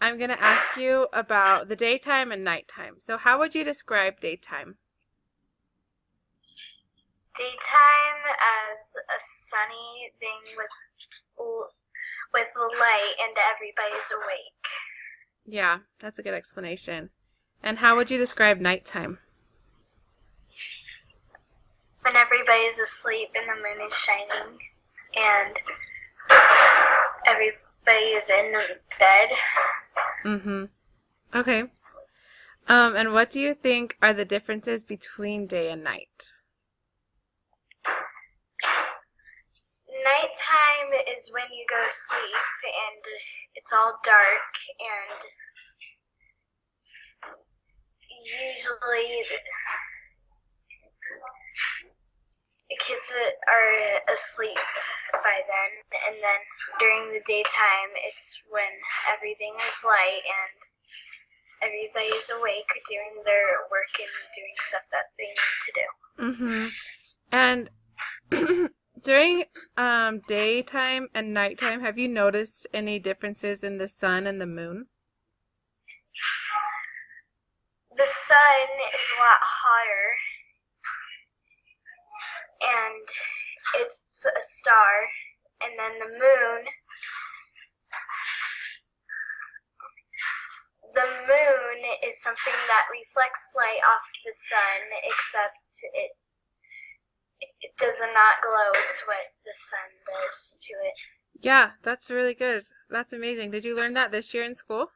I'm going to ask you about the daytime and nighttime. So how would you describe daytime? Daytime as a sunny thing with light and everybody's awake. Yeah, that's a good explanation. And how would you describe nighttime? When everybody's asleep and the moon is shining and everybody is in bed. Mm-hmm. Okay. And what do you think are the differences between day and night? Nighttime is when you go to sleep and it's all dark, and usually the kids are asleep by then, and then during the daytime it's when everything is light and everybody's awake doing their work and doing stuff that they need to do. Mm-hmm. And during daytime and nighttime, have you noticed any differences in the sun and the moon? The sun is a lot hotter, and it's a star, and then the moon is something that reflects light off the sun, except it does not glow. It's what the sun does to it. Yeah, that's really good. That's amazing. Did you learn that this year in school?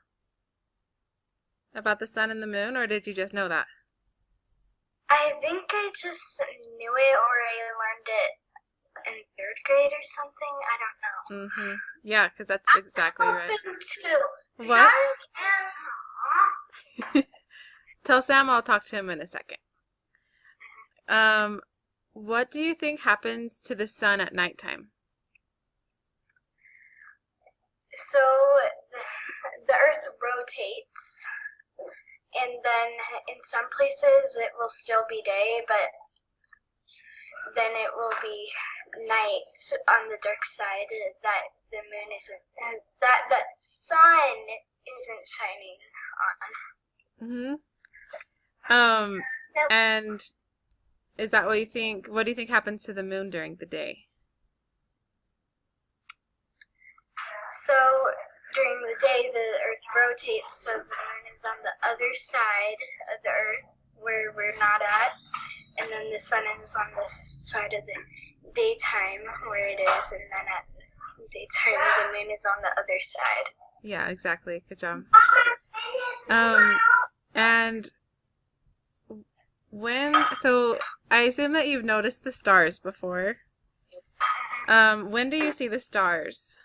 About the sun and the moon, or did you just know that? I think I just knew it, or I learned it in third grade or something. I don't know. Mm-hmm. Yeah, because that's exactly right. Too. What? Tell Sam I'll talk to him in a second. What do you think happens to the sun at nighttime? So the Earth rotates, and then in some places it will still be day, but then it will be night on the dark side that the moon isn't, that the sun isn't shining on. Mm-hmm. And is that what you think? What do you think happens to the moon during the day? So during the day, the Earth rotates, so the moon is on the other side of the Earth where we're not at, and then the sun is on the side of the daytime where it is, and then at daytime the moon is on the other side. Yeah, exactly. Good job. And so I assume that you've noticed the stars before. When do you see the stars?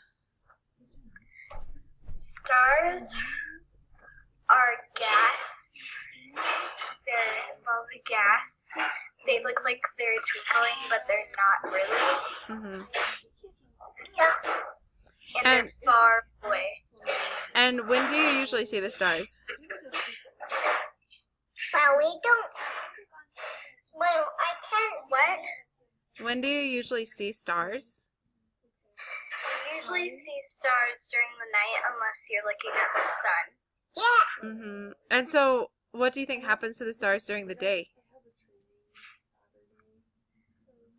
Stars are gas. They're balls of gas. They look like they're twinkling, but they're not really. Mm-hmm. Yeah. And they're far away. And when do you usually see the stars? Well, we don't. Well, I can't. What? When do you usually see stars? We usually see stars during the night unless you're looking at the sun. Yeah. Mm-hmm. And so, what do you think happens to the stars during the day?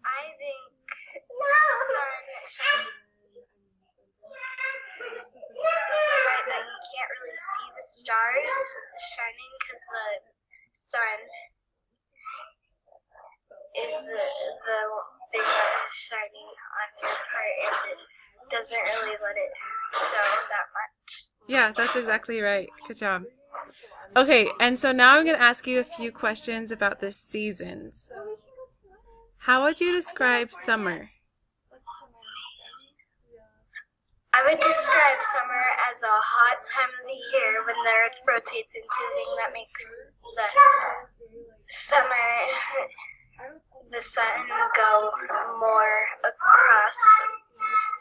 I think the sun shines so bright that you can't really see the stars shining because the sun is the thing that is shining on your part, and it doesn't really let it show that much. Yeah, that's exactly right. Good job. Okay, and so now I'm going to ask you a few questions about the seasons. How would you describe summer? I would describe summer as a hot time of the year when the Earth rotates into the thing that makes the summer, the sun go more across,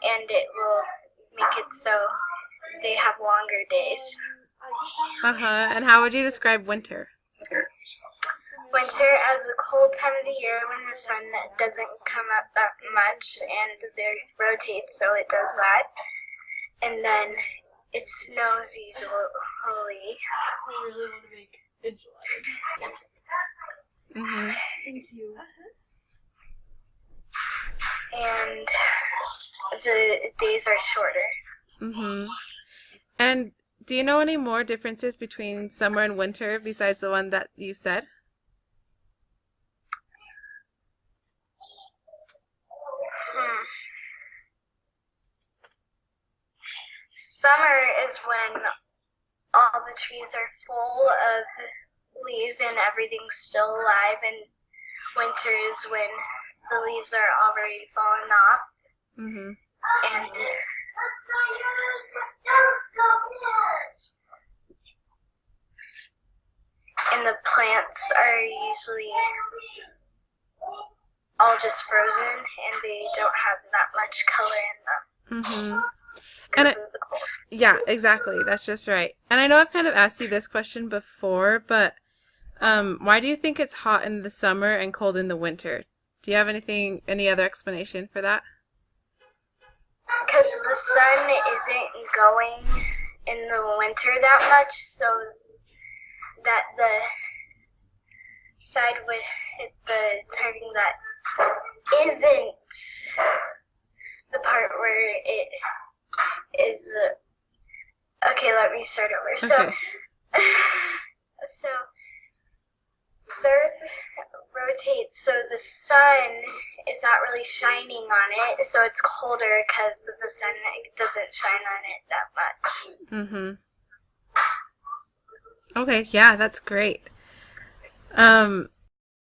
and it will make it so they have longer days. Uh-huh. And how would you describe winter? Winter as a cold time of the year when the sun doesn't come up that much and the Earth rotates, so it does that. And then it snows usually. We really want to make enchiladas. Mhm. Thank you. And the days are shorter. Mhm. And do you know any more differences between summer and winter besides the one that you said? Summer is when all the trees are full of leaves and everything's still alive, and winter is when the leaves are already fallen off. Mhm. And the plants are usually all just frozen, and they don't have that much color in them Mhm. because of the cold. Yeah, exactly. That's just right. And I know I've kind of asked you this question before, but why do you think it's hot in the summer and cold in the winter? Do you have any other explanation for that? Because the sun isn't going in the winter that much, so that the side with the turning that isn't the part where it is. Okay, let me start over. Okay. So the Earth rotates, so the sun is not really shining on it, so it's colder because the sun doesn't shine on it that much. Mhm. Okay, yeah, that's great.